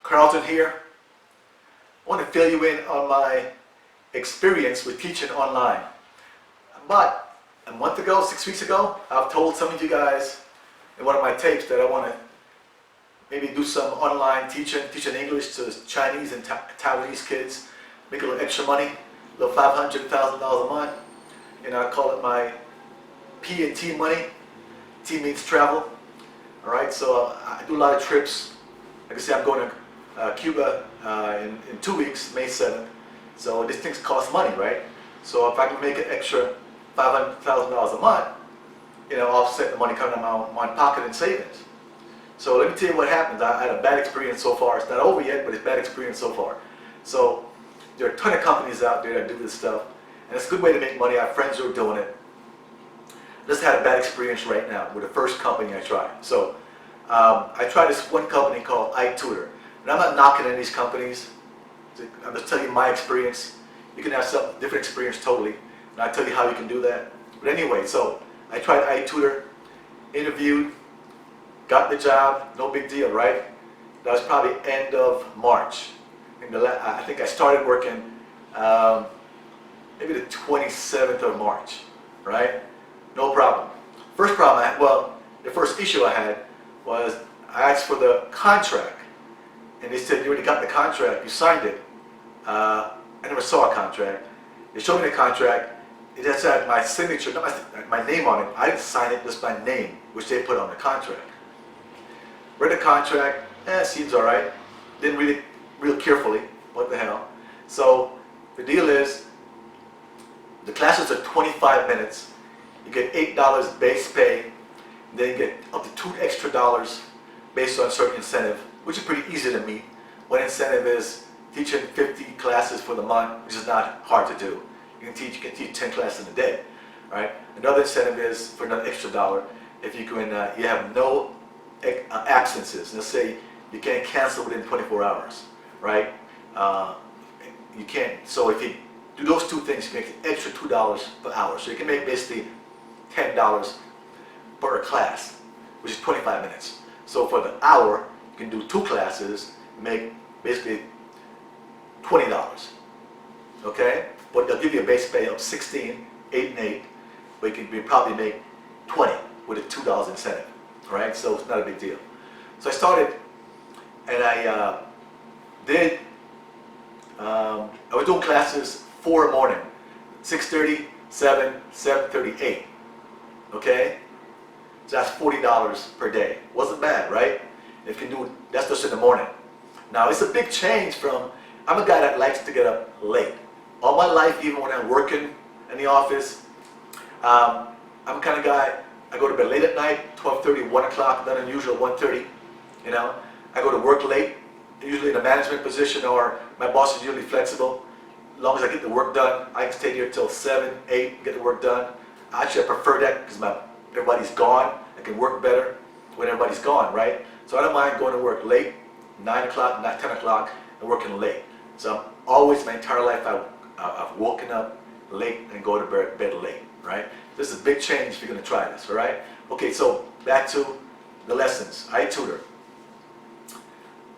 Carlton here. I want to fill you in on my experience with teaching online. But a month ago, 6 weeks ago, I've told some of you guys in one of my tapes that I want to maybe do some online teaching English to Chinese and Taiwanese kids, make a little extra money, a little $500, $1,000 a month. And I call it my P&T money. T means travel. All right, so I do a lot of trips. Like I say, I'm going to Cuba in 2 weeks, May 7th. So these things cost money, right? So if I can make an extra $500,000 a month, offset the money coming out of my pocket in savings. So let me tell you what happens. I had a bad experience so far. It's not over yet, but it's a bad experience so far. So there are a ton of companies out there that do this stuff, and it's a good way to make money. I have friends who are doing it. I just had a bad experience right now with the first company I tried. So I tried this one company called Itutor. And I'm not knocking any of these companies. I'm just telling you my experience. You can have some different experience totally, and I'll tell you how you can do that. But anyway, so I tried Itutor, interviewed, got the job, no big deal, right? That was probably end of March. I think I started working maybe the 27th of March, right? No problem. First problem I had, the first issue I had was I asked for the contract, and they said, you already got the contract, you signed it. I never saw a contract. They showed me the contract. It just had my signature, not my name on it. I didn't sign it, just my name, which they put on the contract. Read the contract, seems all right. Didn't read it real carefully, what the hell. So the deal is, the classes are 25 minutes. You get $8 base pay, then you get up to $2 extra based on a certain incentive, which is pretty easy to meet. One incentive is teaching 50 classes for the month, which is not hard to do. You can teach 10 classes in a day, right? Another incentive is for another extra dollar if you can, you have no absences. Let's say you can't cancel within 24 hours, right? You can't. So if you do those two things, you can make an extra $2 per hour. So you can make basically $10 per class, which is 25 minutes. So for the hour, you can do 2 classes, make basically $20. Okay? But they'll give you a base pay of 16, 8 and 8, but you can probably make 20 with a $2 incentive. Right? So it's not a big deal. So I started, and I was doing classes 4 in the morning, 6:30, 7, 7:30, 8. Okay? So that's $40 per day. Wasn't bad, right? If you can do, that's just in the morning. Now it's a big change from, I'm a guy that likes to get up late. All my life, even when I'm working in the office, I'm the kind of guy, I go to bed late at night, 12:30, 1 o'clock, not unusual, 1:30, I go to work late, usually in a management position, or my boss is usually flexible. As long as I get the work done, I can stay here till 7, 8, get the work done. Actually, I prefer that because everybody's gone. I can work better when everybody's gone, right? So I don't mind going to work late, 9 o'clock, not 10 o'clock, and working late. So I'm always, my entire life, I've woken up late and go to bed late, right? This is a big change if you're going to try this, all right? Okay, so back to the lessons. Itutor.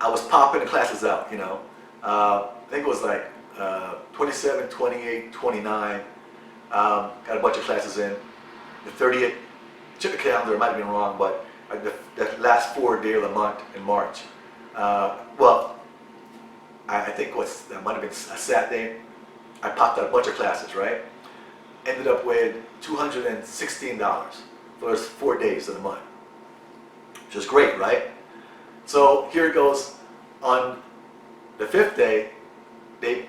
I was popping the classes out, I think it was like 27, 28, 29. Got a bunch of classes in. The 30th, check the calendar, it might have been wrong, but the last 4 days of the month in March. I think that might have been a Saturday. I popped out a bunch of classes, right? Ended up with $216 for those 4 days of the month, which is great, right? So here it goes. On the 5th day, they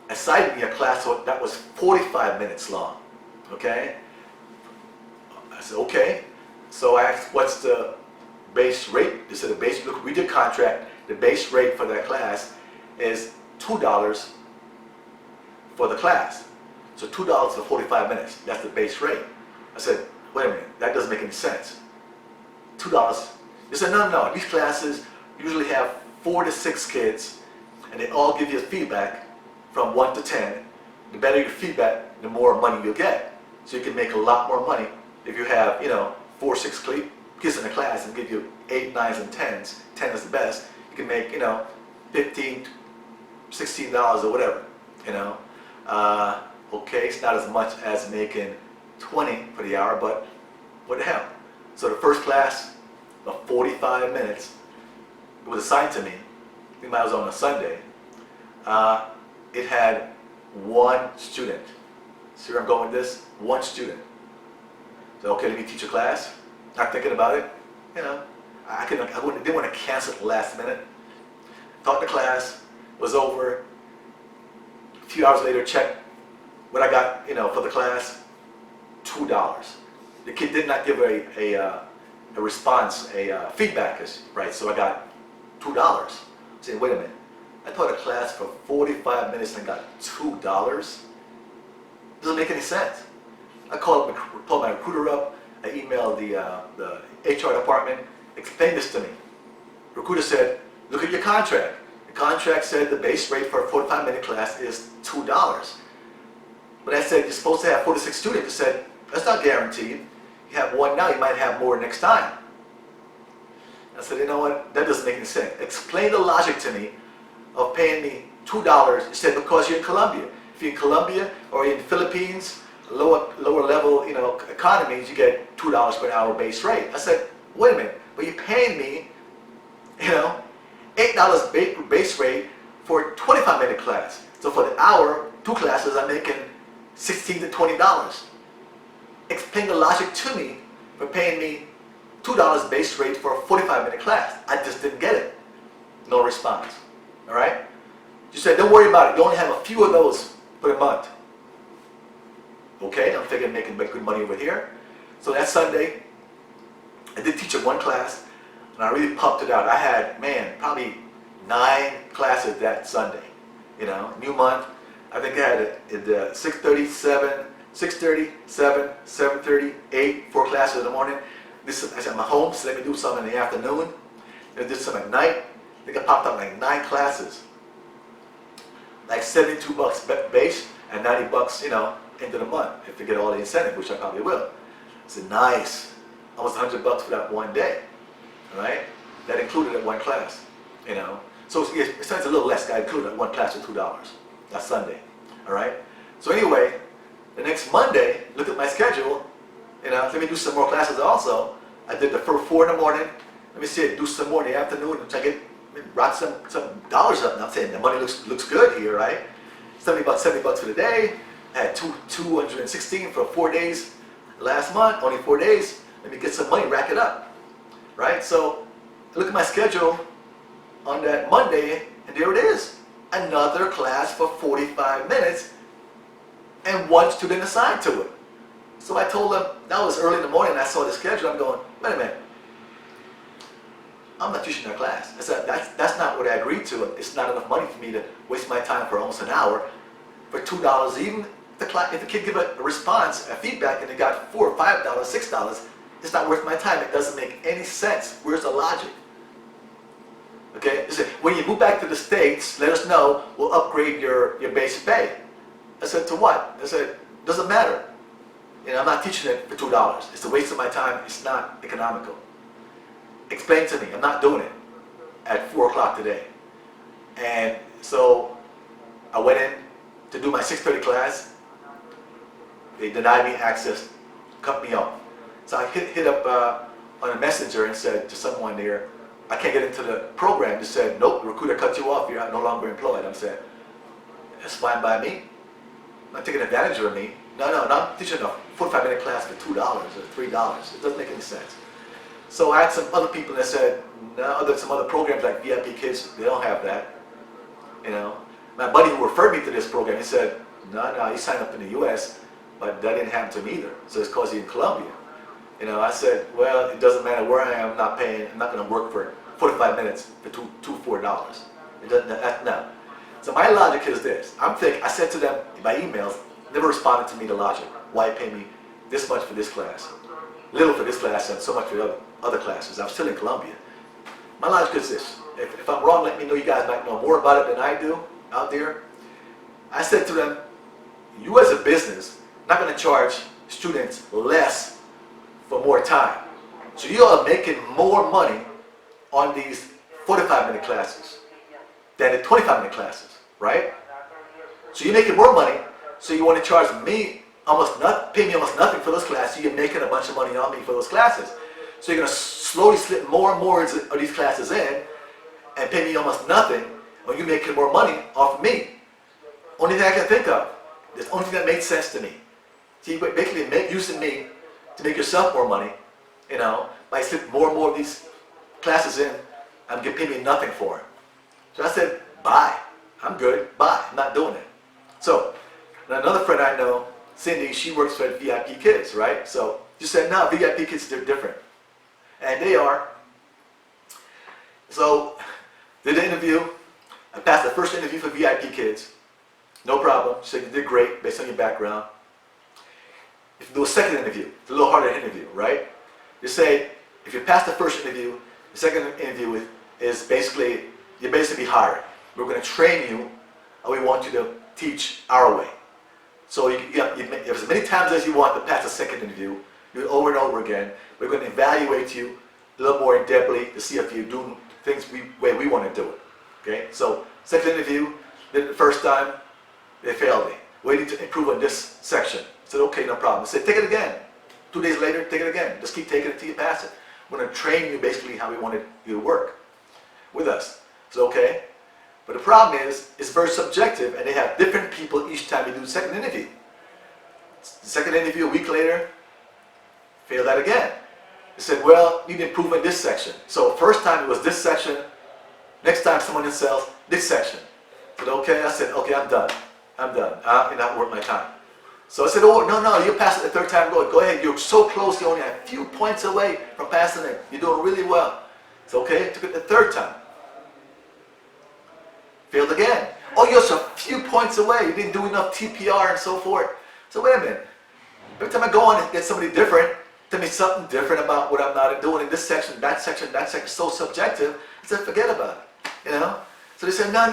assigned me a class that was 45 minutes long, okay? I said, okay. So I asked, what's the base rate? They said the base, look, read your contract, the base rate for that class is $2 for the class. So $2 for 45 minutes, that's the base rate. I said, wait a minute, that doesn't make any sense. $2. They said, no, these classes usually have 4 to 6 kids, and they all give you feedback from 1 to 10. The better your feedback, the more money you'll get. So you can make a lot more money if you have, 4 or 6 kids in a class and give you 8, 9s, and 10s. 10 is the best. You can make, $15, $16 or whatever, you know. Okay, it's not as much as making 20 for the hour, but what the hell. So the first class, about 45 minutes, it was assigned to me. I think I was on a Sunday. It had one student. See where I'm going with this? One student. So okay, let me teach a class. Not thinking about it. You know, didn't want to cancel at the last minute. Taught the class, was over. A few hours later, checked what I got, you know, for the class. $2. The kid did not give a response, feedback, right? So I got $2. Saying, wait a minute, I taught a class for 45 minutes and got $2. Doesn't make any sense. I called my recruiter up. I emailed the HR department, explained this to me. Recruiter said, look at your contract. The contract said the base rate for a 45-minute class is $2. But I said, you're supposed to have 46 students. He said, that's not guaranteed. You have one now, you might have more next time. I said, you know what, that doesn't make any sense. Explain the logic to me of paying me $2. He said, because you're in Colombia. If you're in Colombia or in the Philippines, lower level, you know, economies, you get $2 per hour base rate. I said, wait a minute, but you're paying me, you know, $8 base rate for a 25-minute class. So for the hour, 2 classes, I'm making $16 to $20. Explain the logic to me for paying me $2 base rate for a 45-minute class. I just didn't get it. No response. All right? You said, don't worry about it. You only have a few of those for a month. Okay, I'm thinking of making good money over here. So that Sunday, I did teach in one class, and I really pumped it out. I had, man, probably 9 classes that Sunday. You know, new month. I think I had it 6:30, 7, 6:30, 7, 7:30, 8, 4 classes in the morning. This I said, I'm at home, so let me do some in the afternoon. Then did some at night. I think I popped up like 9 classes. Like $72 base and $90, you know, into the month if you get all the incentive, which I probably will. I said, nice. Almost $100 for that one day. All right? That included that one class, you know. So it's a little less. I included that one class for $2. That's Sunday. All right? So anyway, the next Monday, look at my schedule. You know, let me do some more classes also. I did the first 4 in the morning. Let me see, do some more in the afternoon. And I brought some dollars up. And I'm saying the money looks good here, right? $70 for the day. I had 216 for 4 days last month. Only 4 days. Let me get some money, rack it up, right? So look at my schedule on that Monday, and there it is. Another class for 45 minutes, and 1 student assigned to it. So I told them, that was early in the morning, and I saw the schedule. I'm going, wait a minute. I'm not teaching that class. I said, that's not what I agreed to. It's not enough money for me to waste my time for almost an hour for $2. Even if the kid give a response, a feedback, and they got $4 or $5, $6, it's not worth my time. It doesn't make any sense. Where's the logic? Okay? They said, when you move back to the States, let us know. We'll upgrade your base pay. I said, to what? I said, doesn't matter. You know, I'm not teaching it for $2. It's a waste of my time. It's not economical. Explain to me. I'm not doing it at 4 o'clock today. And so I went in to do my 6:30 class. They denied me access, cut me off. So I hit up on a messenger and said to someone there, I can't get into the program. They said, nope, the recruiter cut you off. You're no longer employed. I said, that's fine by me. Not taking advantage of me. No, I'm teaching a 45-minute class for $2 or $3. It doesn't make any sense. So I had some other people that said, no, some other programs like Vipkids, they don't have that. You know, my buddy who referred me to this program, he said, no, he signed up in the U.S., but that didn't happen to me either. So it's because he's in Colombia. You know, I said, well, it doesn't matter where I am. I'm not paying. I'm not going to work for 45 minutes for $4. It doesn't. No. So my logic is this. I said to them by emails, never responded to me the logic. Why pay me this much for this class, little for this class, and so much for the other classes? I'm still in Colombia. My logic is this. If I'm wrong, let me know. You guys might know more about it than I do out there. I said to them, you as a business, not going to charge students less for more time. So you are making more money on these 45-minute classes. than the 25-minute classes, right? So you're making more money, so you want to charge me pay me almost nothing for those classes. You're making a bunch of money on me for those classes. So you're going to slowly slip more and more of these classes in and pay me almost nothing, or you're making more money off of me. Only thing I can think of. It's the only thing that makes sense to me. So you're basically using me to make yourself more money, by slipping more and more of these classes in, I'm getting paid me nothing for it. So I said, bye. I'm good. Bye. I'm not doing it. So another friend I know, Cindy, she works for Vipkids, right? So she said, no, Vipkids, they're different. And they are. So did the interview. I passed the first interview for Vipkids. No problem. She said, you did great based on your background. If you do a second interview, it's a little harder interview, right? They say, if you pass the first interview, the second interview is basically, you're basically hired. We're going to train you, and we want you to teach our way. So you as many times as you want to pass the second interview, do it over and over again. We're going to evaluate you a little more in-depthly to see if you're doing things the way we want to do it. Okay? So second interview, did it the first time, they failed me. We need to improve on this section. I said, okay, no problem. I said, take it again. 2 days later, take it again. Just keep taking it until you pass it. We're going to train you basically how we want you to work with us. So okay. But the problem is, it's very subjective, and they have different people each time you do the second interview. The second interview, a week later, failed that again. They said, well, you need to improve in this section. So first time it was this section. Next time someone else sells this section. I said, okay. I said, okay, I'm done. I'm done. You're not worth my time. So I said, oh, no, you passed it the third time. Go ahead. You're so close. You're only a few points away from passing it. You're doing really well. It's okay. Took it the third time. Failed again. Oh, you're just a few points away. You didn't do enough TPR and so forth. So wait a minute. Every time I go on and get somebody different, tell me something different about what I'm not doing in this section, that section, so subjective. I said, forget about it. So they said, no,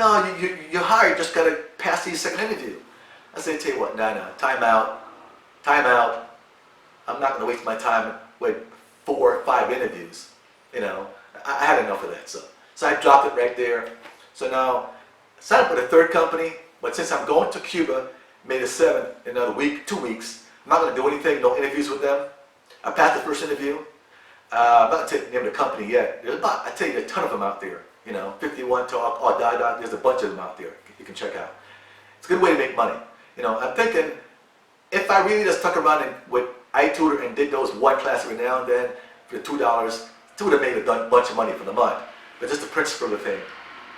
you're hired. You just got to pass the second interview. I said, tell you what, no, time out. I'm not going to waste my time with 4 or 5 interviews. I had enough of that. So I dropped it right there. So now, I signed up with a third company, but since I'm going to Cuba, May the 7th, in another week, 2 weeks, I'm not going to do anything, no interviews with them. I passed the first interview. I'm not going to take the name of the company yet. I tell you, there's a ton of them out there. 51 Talk, or Die, there's a bunch of them out there you can check out. It's a good way to make money. I'm thinking, if I really just stuck around with Itutor and did those one class every now and then for $2, it would have made a bunch of money for the month. But just the principle of the thing.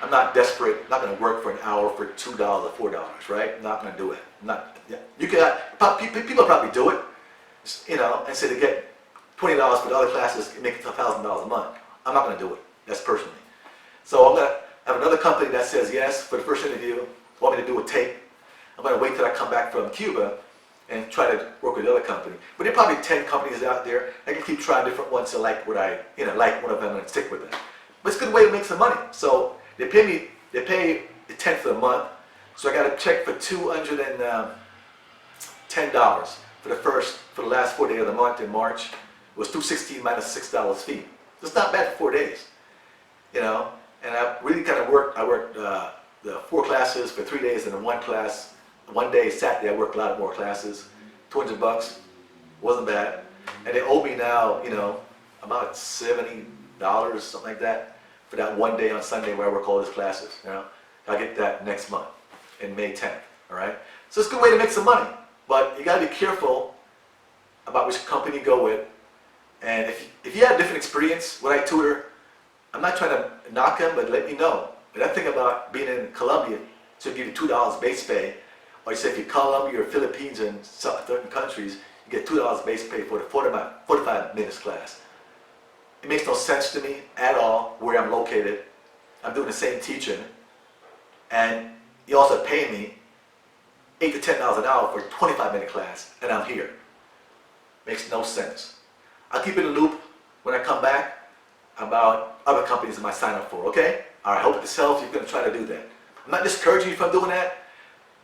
I'm not desperate. I'm not going to work for an hour for $2 or $4, right? I'm not going to do it. You can. People probably do it, and say they get $20 for the other classes, and make it $1,000 a month. I'm not going to do it. That's personally. So I'm going to have another company that says yes for the first interview. Want me to do a tape? I'm going to wait till I come back from Cuba and try to work with the other company. But there are probably 10 companies out there. I can keep trying different ones to like what I, like one of them and stick with them. But it's a good way to make some money. So they pay the 10th of the month. So I got a check for $210 for the last 4 days of the month in March. It was $216 minus $6 fee. So it's not bad for 4 days, And I really kind of worked. I worked the 4 classes for 3 days and then 1 class. 1 day Saturday I worked a lot more classes. $200 wasn't bad, and they owe me now, about $70, something like that, for that 1 day on Sunday where I work all these classes. I'll get that next month, in May 10th. All right. So it's a good way to make some money, but you got to be careful about which company you go with. And if you have a different experience with Itutor, I'm not trying to knock them, but let me know. But that thing about being in Colombia, so give you $2 base pay, or you say if you're Colombia or Philippines and certain countries, you get $2 base pay for the 45 minutes class. It makes no sense to me at all where I'm located. I'm doing the same teaching, and you also pay me $8 to $10 an hour for a 25-minute class, and I'm here. Makes no sense. I'll keep in the loop when I come back about other companies I might sign up for, okay? All right, I hope this helps. You're going to try to do that. I'm not discouraging you from doing that.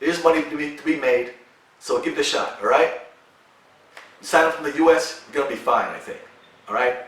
There's money to be made, so give it a shot, all right? You sign up from the U.S., you're going to be fine, I think, all right?